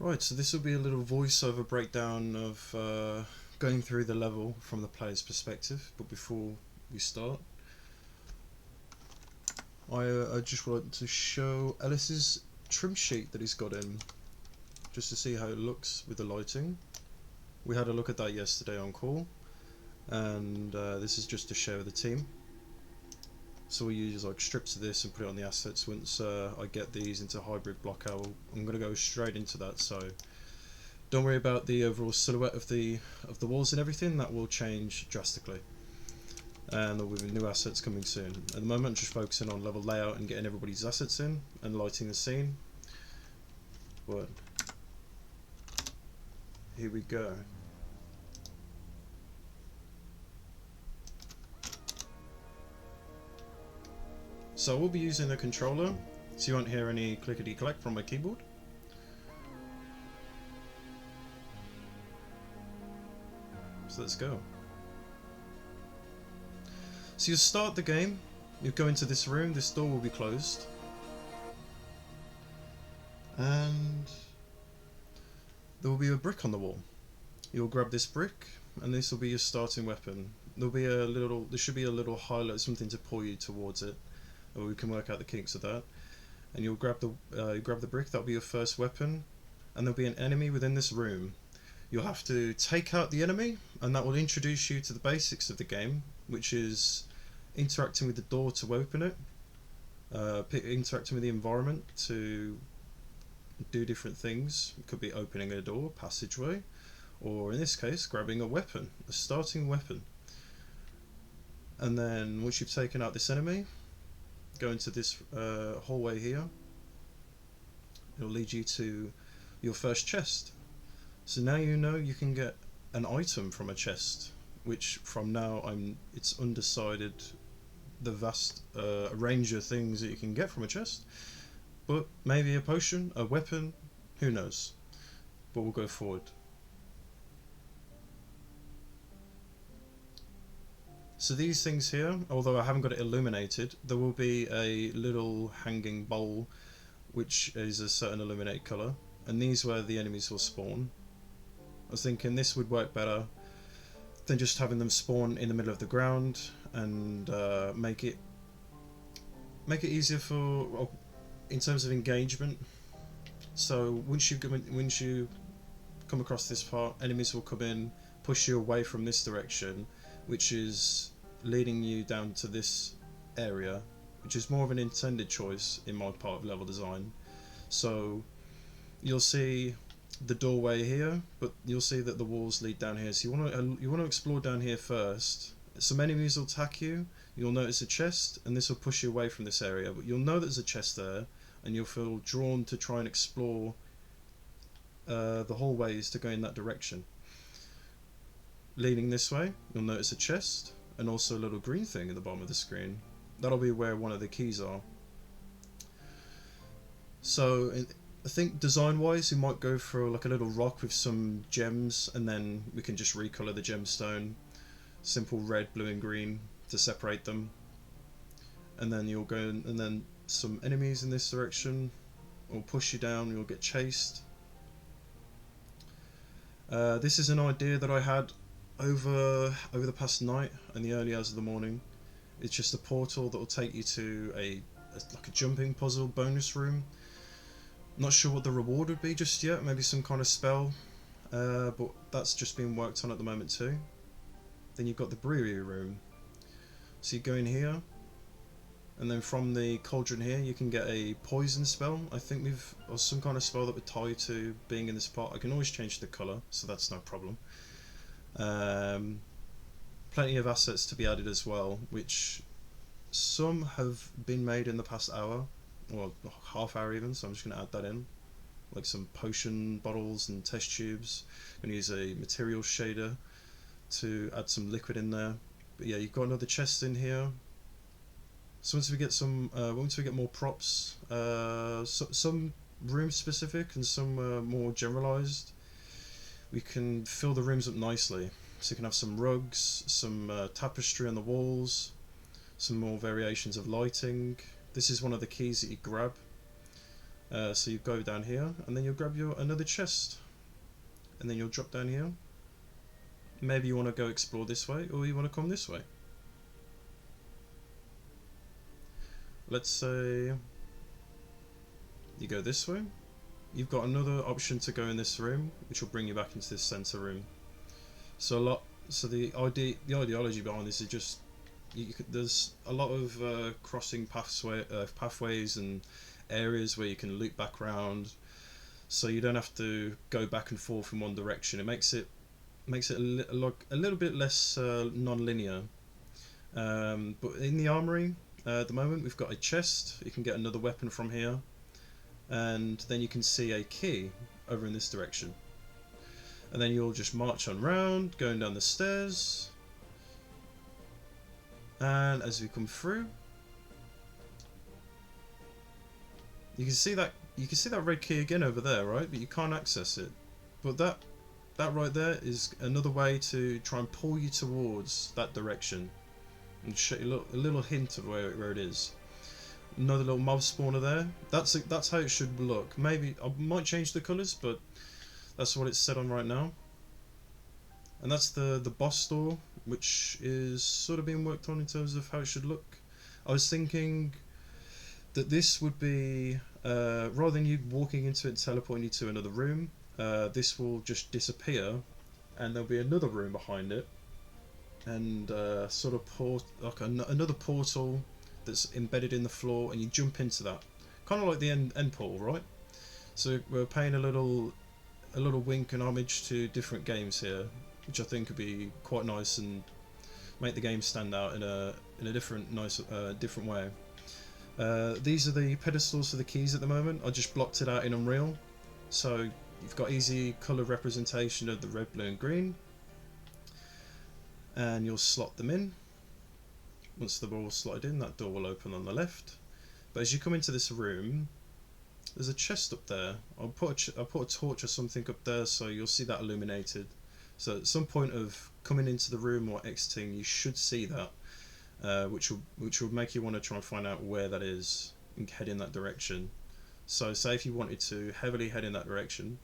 Right, so this will be a little voiceover breakdown of going through the level from the player's perspective. But before we start, I just want to show Ellis's trim sheet that he's got in, just to see how it looks with the lighting. We had a look at that yesterday on call, and this is just to share with the team. So we use like strips of this and put it on the assets. Once I get these into hybrid block out, I'm going to go straight into that. So don't worry about the overall silhouette of the walls and everything. That will change drastically, and there will be new assets coming soon. At the moment, I'm just focusing on level layout and getting everybody's assets in and lighting the scene. But here we go. So we'll be using the controller, so you won't hear any clickety-clack from my keyboard. So let's go. So you start the game, you go into this room, this door will be closed. And there will be a brick on the wall. You'll grab this brick, and this will be your starting weapon. There should be a little highlight, something to pull you towards it. Or we can work out the kinks of that. And you'll grab the brick. That'll be your first weapon, and there'll be an enemy within this room. You'll have to take out the enemy, and that will introduce you to the basics of the game, which is interacting with the door to open it, interacting with the environment to do different things. It could be opening a door, passageway, or in this case, grabbing a weapon, a starting weapon. And then once you've taken out this enemy, go into this hallway here. It'll lead you to your first chest. So now you know you can get an item from a chest, which from now it's undecided the vast range of things that you can get from a chest. But maybe a potion, a weapon, who knows. But we'll go forward. So these things here, although I haven't got it illuminated, there will be a little hanging bowl which is a certain illuminate colour, and these where the enemies will spawn. I was thinking this would work better than just having them spawn in the middle of the ground, and make it easier for in terms of engagement. So once you come across this part, enemies will come in, push you away from this direction, which is leading you down to this area, which is more of an intended choice in my part of level design. So you'll see the doorway here, but you'll see that the walls lead down here. So you want to explore down here first. Some enemies will attack you. You'll notice a chest, and this will push you away from this area. But you'll know there's a chest there, and you'll feel drawn to try and explore the hallways to go in that direction. Leading this way, you'll notice a chest and also a little green thing at the bottom of the screen. That'll be where one of the keys are. So I think design wise we might go for like a little rock with some gems, and then we can just recolor the gemstone. Simple red, blue and green to separate them. And then you'll go and then some enemies in this direction will push you down, you'll get chased. This is an idea that I had over the past night and the early hours of the morning. It's just a portal that will take you to like a jumping puzzle bonus room. Not sure what the reward would be just yet, maybe some kind of spell, but that's just being worked on at the moment too. Then you've got the brewery room, so you go in here, and then from the cauldron here you can get a poison spell, I think, or some kind of spell that would tie to being in this part. I can always change the colour, so that's no problem. Plenty of assets to be added as well, which some have been made in the past hour, or half hour even, so I'm just going to add that in. Like some potion bottles and test tubes. I'm going to use a material shader to add some liquid in there. But yeah, you've got another chest in here. So once we get more props, some room specific and some more generalized, we can fill the rooms up nicely. So you can have some rugs, some tapestry on the walls, some more variations of lighting. This is one of the keys that you grab. So you go down here, and then you'll grab another chest, and then you'll drop down here. Maybe you want to go explore this way, or you want to come this way. Let's say you go this way. You've got another option to go in this room, which will bring you back into this center room. So the ideology behind this is just there's a lot of crossing pathways and areas where you can loop back around, so you don't have to go back and forth in one direction. It makes it a little bit less non-linear. But in the armory at the moment, we've got a chest. You can get another weapon from here, and then you can see a key over in this direction. And then you'll just march on round, going down the stairs, and as we come through, you can see that red key again over there, right? But you can't access it. But that right there is another way to try and pull you towards that direction, and show you a little hint of where it is. Another little mob spawner there. That's how it should look. Maybe I might change the colours, but that's what it's set on right now. And that's the boss door, which is sort of being worked on in terms of how it should look. I was thinking that this would be, rather than you walking into it and teleporting you to another room, this will just disappear, and there'll be another room behind it, and sort of another portal that's embedded in the floor, and you jump into that, kind of like the end portal, right? So we're paying a little wink and homage to different games here, which I think would be quite nice and make the game stand out in a different way. These are the pedestals for the keys at the moment. I just blocked it out in Unreal, so you've got easy colour representation of the red, blue and green, and you'll slot them in. Once they're all slotted in, that door will open on the left. But as you come into this room, there's a chest up there. I'll put a torch or something up there, so you'll see that illuminated. So at some point of coming into the room or exiting, you should see that, which will make you want to try and find out where that is and head in that direction. So say if you wanted to heavily head in that direction,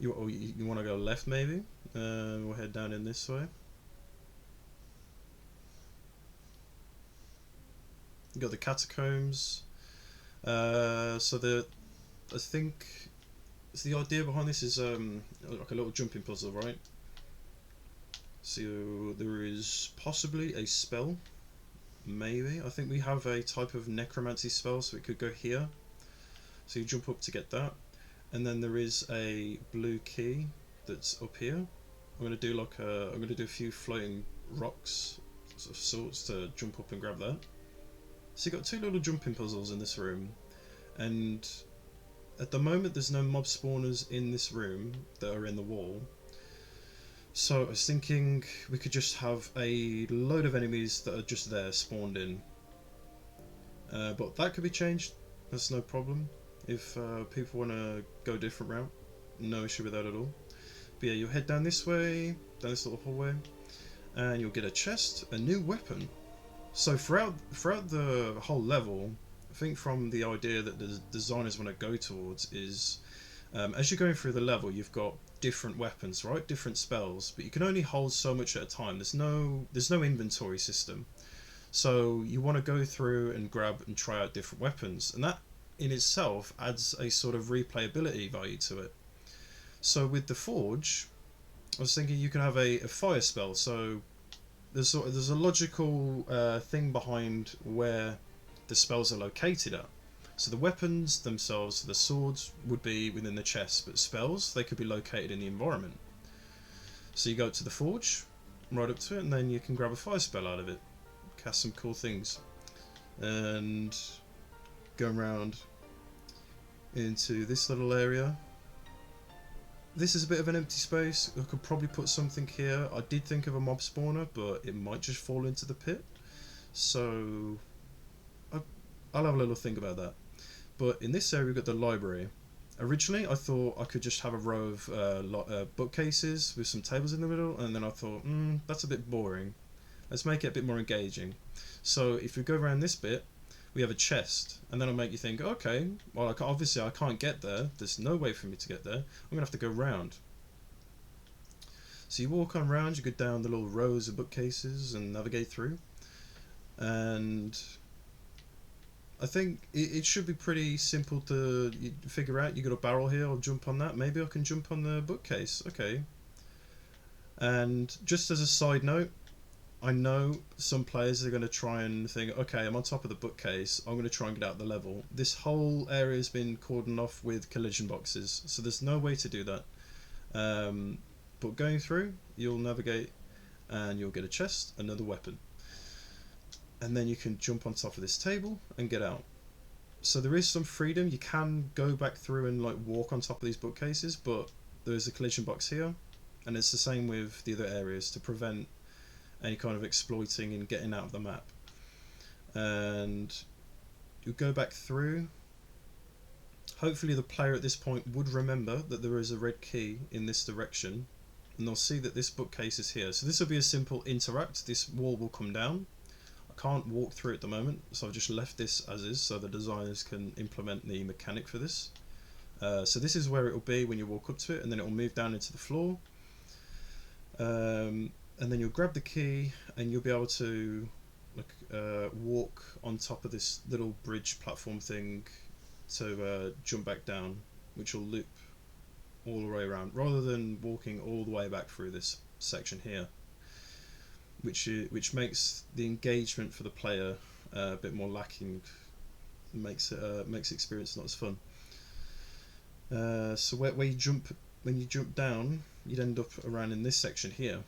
you want to go left maybe, we'll head down in this way. You got the catacombs. I think the idea behind this is like a little jumping puzzle, right? So there is possibly a spell, maybe. I think we have a type of necromancy spell, so it could go here. So you jump up to get that, and then there is a blue key that's up here. I'm gonna do a few floating rocks of sorts to jump up and grab that. So you've got two little jumping puzzles in this room, and at the moment there's no mob spawners in this room that are in the wall. So I was thinking we could just have a load of enemies that are just there spawned in. But that could be changed, that's no problem. If people want to go a different route, no issue with that at all. But yeah, you'll head down this way, down this little hallway, and you'll get a chest, a new weapon. So throughout the whole level, I think from the idea that the designers want to go towards is, as you're going through the level, you've got different weapons, right? Different spells, but you can only hold so much at a time. There's no inventory system. So you want to go through and grab and try out different weapons, and that in itself adds a sort of replayability value to it. So with the Forge, I was thinking you can have a fire spell. So there's a logical thing behind where the spells are located at. So the weapons themselves, the swords, would be within the chest, but spells, they could be located in the environment. So you go to the Forge, right up to it, and then you can grab a fire spell out of it, cast some cool things, and go around into this little area. This is a bit of an empty space. I could probably put something here. I did think of a mob spawner, but it might just fall into the pit. So I'll have a little think about that. But in this area we've got the library. Originally I thought I could just have a row of bookcases with some tables in the middle, and then I thought, that's a bit boring. Let's make it a bit more engaging. So if we go around this bit, we have a chest, and then it'll make you think, okay, well, obviously I can't get there. There's no way for me to get there. I'm gonna have to go round. So you walk on round, you go down the little rows of bookcases and navigate through, and I think it should be pretty simple to figure out. You got a barrel here, I'll jump on that. Maybe I can jump on the bookcase. Okay. And just as a side note, I know some players are going to try and think, okay, I'm on top of the bookcase, I'm going to try and get out the level. This whole area has been cordoned off with collision boxes, so there's no way to do that. But going through, you'll navigate and you'll get a chest, another weapon. And then you can jump on top of this table and get out. So there is some freedom. You can go back through and like walk on top of these bookcases, but there's a collision box here, and it's the same with the other areas to prevent any kind of exploiting and getting out of the map. And you go back through. Hopefully the player at this point would remember that there is a red key in this direction, and they'll see that this bookcase is here. So this will be a simple interact. This wall will come down. I can't walk through it at the moment, so I've just left this as is so the designers can implement the mechanic for this. So this is where it will be when you walk up to it, and then it will move down into the floor. And then you'll grab the key and you'll be able to walk on top of this little bridge platform thing to jump back down, which will loop all the way around, rather than walking all the way back through this section here, which makes the engagement for the player a bit more lacking, makes experience not as fun. So where you jump, when you jump down, you'd end up around in this section here.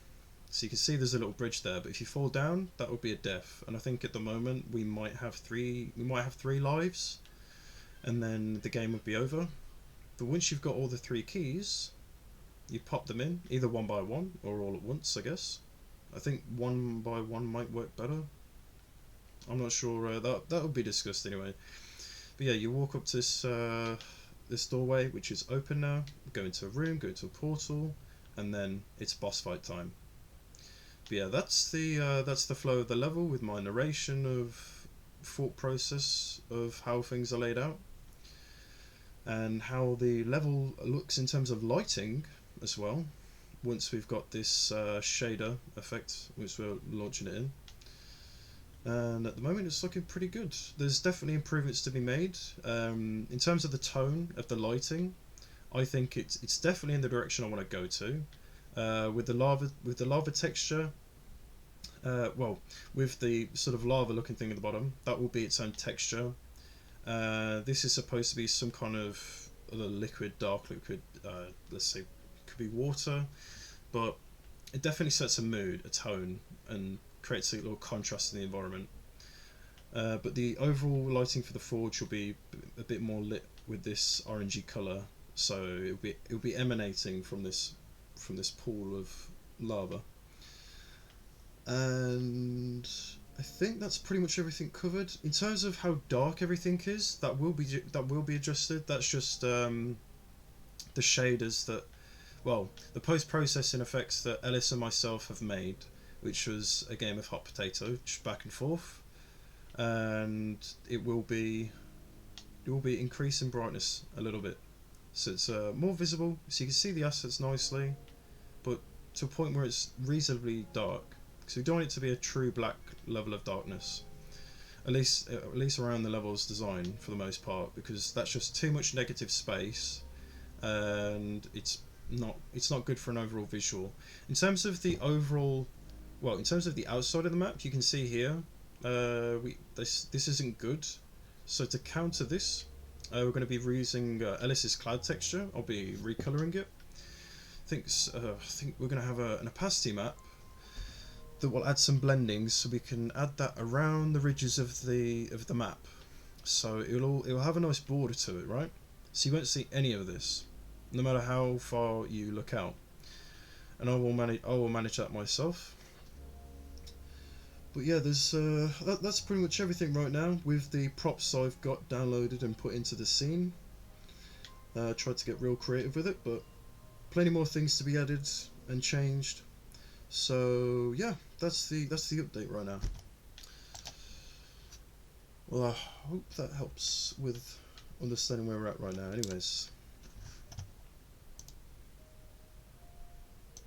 So you can see there's a little bridge there, but if you fall down, that would be a death. And I think at the moment we might have three lives, and then the game would be over. But once you've got all the 3 keys, you pop them in, either one by one or all at once, I guess. I think one by one might work better. I'm not sure. That will be discussed anyway. But yeah, you walk up to this doorway, which is open now. Go into a room, go to a portal, and then it's boss fight time. But yeah, that's the flow of the level with my narration of thought process of how things are laid out, and how the level looks in terms of lighting as well. Once we've got this shader effect, which we're launching it in, and at the moment it's looking pretty good. There's definitely improvements to be made. In terms of the tone of the lighting, I think it's definitely in the direction I want to go to. With the lava texture, well, with the sort of lava looking thing at the bottom, that will be its own texture. This is supposed to be some kind of liquid, dark liquid, let's say could be water, but it definitely sets a mood, a tone, and creates a little contrast in the environment. But the overall lighting for the forge will be a bit more lit with this orangey colour, so it'll be emanating from this pool of lava. And I think that's pretty much everything covered. In terms of how dark everything is, that will be adjusted. That's just the shaders that, well, the post-processing effects that Ellis and myself have made, which was a game of hot potato, just back and forth, and it will be increasing brightness a little bit, so it's more visible, so you can see the assets nicely, but to a point where it's reasonably dark, because we don't want it to be a true black level of darkness, at least around the levels design for the most part, because that's just too much negative space, and it's not good for an overall visual. In terms of the overall, well, in terms of the outside of the map, you can see here, this isn't good. So to counter this, we're going to be reusing Ellis's cloud texture. I'll be recoloring it. I think we're going to have an opacity map that will add some blendings, so we can add that around the ridges of the map. So it'll have a nice border to it, right? So you won't see any of this, no matter how far you look out. And I will manage that myself. But yeah, there's that's pretty much everything right now with the props I've got downloaded and put into the scene. Tried to get real creative with it, but plenty more things to be added and changed. So yeah, that's the update right now. Well, I hope that helps with understanding where we're at right now. Anyways,